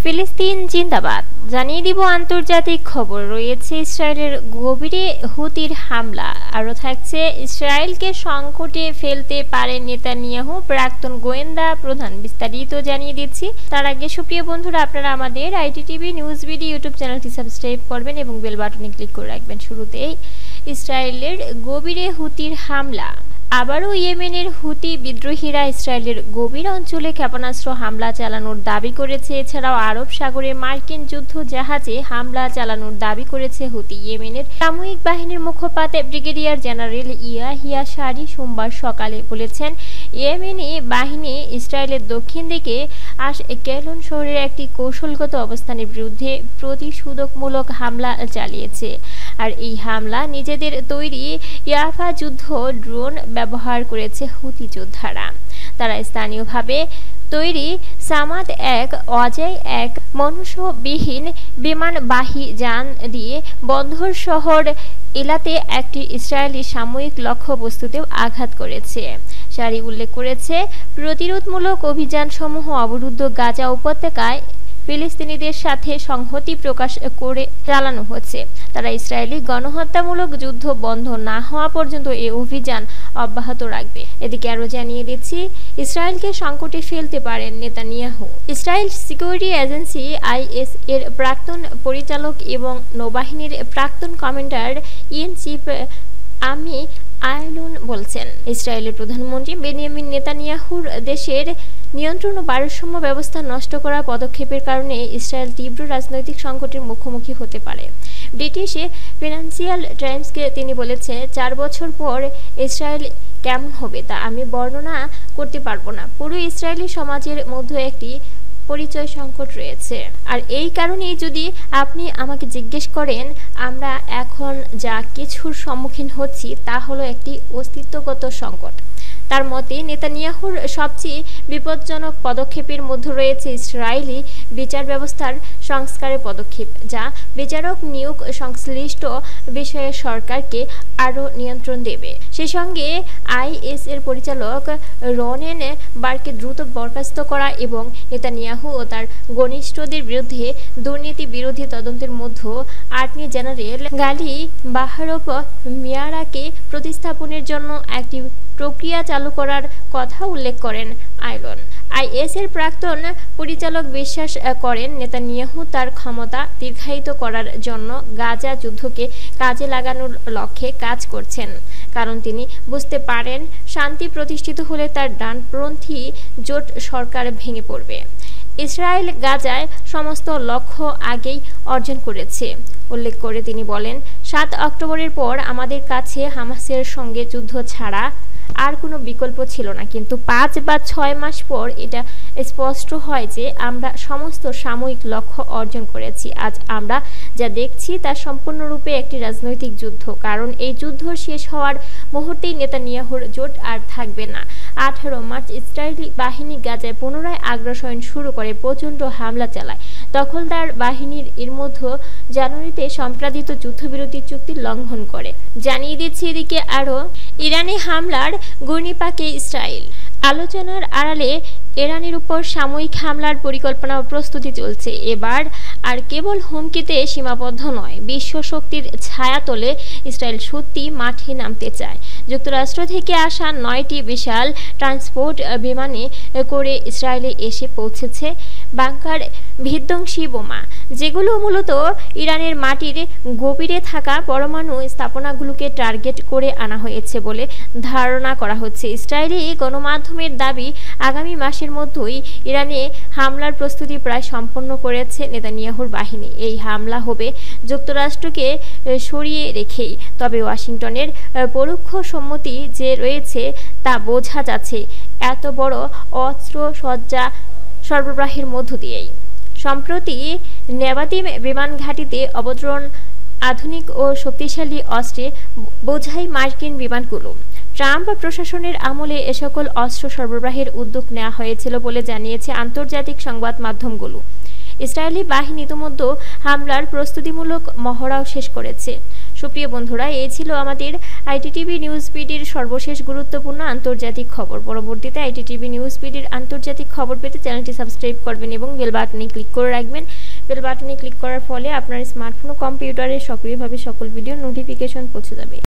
ফিলিস্তিন জিন্দাবাদ। জানিয়ে দিব আন্তর্জাতিক খবর। রয়েছে ইসরায়েলের গভীরে হুতির হামলা। আরও থাকছে ইসরায়েলকে সংকটে ফেলতে পারে নেতানিয়াহু, প্রাক্তন গোয়েন্দা প্রধান। বিস্তারিত জানিয়ে দিচ্ছি। তার আগে সুপ্রিয় বন্ধুরা, আপনারা আমাদের আইটিটিভি নিউজ ভিডিও ইউটিউব চ্যানেলটি সাবস্ক্রাইব করবেন এবং বেল বাটনে ক্লিক করে রাখবেন। শুরুতেই ইসরায়েলের গভীরে হুতির হামলা। আবারও ইয়েমেনের হুতি বিদ্রোহীরা ইসরায়েলের গভীর অঞ্চলে ক্ষেপণাস্ত্র হামলা চালানোর দাবি করেছে। এছাড়াও আরব সাগরে মার্কিন যুদ্ধ জাহাজে হামলা চালানোর দাবি করেছে হুতি। ইয়েমেনের সামরিক বাহিনীর মুখপাত্র ব্রিগেডিয়ার জেনারেল ইয়াহিয়া সারি সোমবার সকালে বলেছেন, ইয়েমেনি বাহিনী ইসরায়েলের দক্ষিণ দিকে কেলন শহরের একটি কৌশলগত অবস্থানের বিরুদ্ধে প্রতিশোধকমূলক হামলা চালিয়েছে। আর এই হামলা নিজেদের তৈরি ইয়াফা যুদ্ধ ড্রোন ব্যবহার করেছে হুতি যোদ্ধারা। তারা স্থানীয়ভাবে তৈরি সামাদ এক অজয় এক মনুষ্যবিহীন বিমানবাহী যান দিয়ে বন্দর শহর এলাতে একটি ইসরায়েলি সাময়িক লক্ষ্যবস্তুতেও আঘাত করেছে। সারি উল্লেখ করেছে, প্রতিরোধমূলক অভিযানসমূহ অবরুদ্ধ গাজা উপত্যকায় ফিলিস্তিনিদের সাথে সংহতি প্রকাশ করে চালানো হচ্ছে। তারা ইসরায়েলি গণহত্যামূলক যুদ্ধ বন্ধ না হওয়া পর্যন্ত এই অভিযান অব্যাহত রাখবে। এদিকে আরও জানিয়ে দিচ্ছি, ইসরায়েলকে সংকটে ফেলতে পারেন Netanyahu. Israel security agency is এর প্রাক্তন পরিচালক এবং নৌবাহিনীর প্রাক্তন কমান্ডার ইন চিফ আমি আইলুন বলছেন, ইসরায়েলের প্রধানমন্ত্রী বেনিয়ামিন নেতানিয়াহুর দেশের নিয়ন্ত্রণ ও ভারসাম্য ব্যবস্থা নষ্ট করার পদক্ষেপের কারণে ইসরায়েল তীব্র রাজনৈতিক সংকটের মুখোমুখি হতে পারে। ব্রিটিশ ফিনান্সিয়াল টাইমসকে তিনি বলেছে, 4 বছর পর ইসরায়েল কেমন হবে তা আমি বর্ণনা করতে পারবো না। পুরো ইসরায়েলি সমাজের মধ্যে একটি পরিচয় সংকট রয়েছে। আর এই কারণেই যদি আপনি আমাকে জিজ্ঞেস করেন, আমরা এখন যা কিছুর সম্মুখীন হচ্ছি তা হলো একটি অস্তিত্বগত সংকট। তার মতে নেতানিয়াহুর সবচেয়ে বিপজ্জনক পদক্ষেপের মধ্যে রয়েছে ইসরায়েলি বিচার ব্যবস্থার সংস্কারের পদক্ষেপ, যা বিচারক নিয়োগ সংশ্লিষ্ট বিষয়ে সরকারকে আরও নিয়ন্ত্রণ দেবে। সেই সঙ্গে আইএস এর পরিচালক রনেন বারকে দ্রুত বরখাস্ত করা এবং নেতানিয়াহু ও তার ঘনিষ্ঠদের বিরুদ্ধে দুর্নীতি বিরোধী তদন্তের মধ্যে অ্যাটর্নি জেনারেল গালি বাহারব মিয়ারাকে প্রতিস্থাপনের জন্য একটি প্রক্রিয়া চালু করার কথা উল্লেখ করেন আইলন। আইএস এর প্রাক্তন পরিচালক বিশ্বাস করেন, নেতানিয়াহু তার ক্ষমতা দীর্ঘায়িত করার জন্য গাজা যুদ্ধকে কাজে লাগানোর লক্ষ্যে কাজ করছেন, কারণ তিনি বুঝতে পারেন শান্তি প্রতিষ্ঠিত হলে তার ডানপন্থী জোট সরকার ভেঙে পড়বে। ইসরায়েল গাজায় সমস্ত লক্ষ্য আগেই অর্জন করেছে উল্লেখ করে তিনি বলেন, 7 অক্টোবরের পর আমাদের কাছে হামাসের সঙ্গে যুদ্ধ ছাড়া আর কোনো বিকল্প ছিল না, কিন্তু 5 বা 6 মাস পর এটা স্পষ্ট হয় যে আমরা সমস্ত সাময়িক লক্ষ্য অর্জন করেছি। আজ আমরা যা দেখছি তা সম্পূর্ণরূপে একটি রাজনৈতিক যুদ্ধ, কারণ এই যুদ্ধ শেষ হওয়ার মুহূর্তেই নেতানিয়াহুর জোট আর থাকবে না। 18 মার্চ ইসরায়েলি বাহিনী গাজায় পুনরায় আগ্রাসন শুরু করে প্রচণ্ড হামলা চালায়। দখলদার বাহিনীর এর মধ্যে জানুয়ারিতে সম্পাদিত যুদ্ধবিরতি চুক্তি লঙ্ঘন করে। জানিয়ে দিচ্ছি এদিকে আরও ইরানে হামলার ঘূর্ণিপাকে ইসরায়েল। আলোচনার আড়ালে ইরানের উপর সাময়িক হামলার পরিকল্পনা ও প্রস্তুতি চলছে। এবার আর কেবল হুমকিতে সীমাবদ্ধ নয়, বিশ্ব শক্তির ছায়াতলে ইসরায়েল সত্যি মাঠে নামতে চায়। যুক্তরাষ্ট্র থেকে আসা 9টি বিশাল ট্রান্সপোর্ট বিমানে করে ইসরায়েলে এসে পৌঁছেছে বাংকার বিধ্বংসী বোমা, যেগুলো মূলত ইরানের মাটির গভীরে থাকা পরমাণু স্থাপনাগুলোকে টার্গেট করে আনা হয়েছে বলে ধারণা করা হচ্ছে। ইসরায়েলি গণমাধ্যমের দাবি, আগামী মাসের মধ্যেই ইরানে হামলার প্রস্তুতি প্রায় সম্পন্ন করেছে নেতানিয়াহুর বাহিনী। এই হামলা হবে যুক্তরাষ্ট্রকে সরিয়ে রেখেই, তবে ওয়াশিংটনের পরোক্ষ সম্মতি যে রয়েছে তা বোঝা যাচ্ছে এত বড় অস্ত্র সজ্জা সরবরাহের মধ্য দিয়েই। সম্প্রতি নেভাদিম বিমান ঘাঁটিতে অবতরণ আধুনিক ও শক্তিশালী অস্ত্রে বোঝাই মার্কিন বিমানগুলো। ট্রাম্প প্রশাসনের আমলে এ সকল অস্ত্র সরবরাহের উদ্যোগ নেওয়া হয়েছিল বলে জানিয়েছে আন্তর্জাতিক সংবাদ মাধ্যমগুলো। ইসরায়েলি বাহিনী ইতিমধ্যে হামলার প্রস্তুতিমূলক মহড়াও শেষ করেছে। সুপ্রিয় বন্ধুরা, এই ছিল আমাদের আইটিটিভি নিউজ পিডির সর্বশেষ গুরুত্বপূর্ণ আন্তর্জাতিক খবর। পরবর্তীতে আইটিটিভি নিউজ পিডির আন্তর্জাতিক খবর পেতে চ্যানেলটি সাবস্ক্রাইব করবেন এবং বেল বাটনে ক্লিক করে রাখবেন। বেল বাটনে ক্লিক করার ফলে আপনার স্মার্টফোন ও কম্পিউটারে সক্রিয়ভাবে সকল ভিডিও নোটিফিকেশন পৌঁছে যাবে।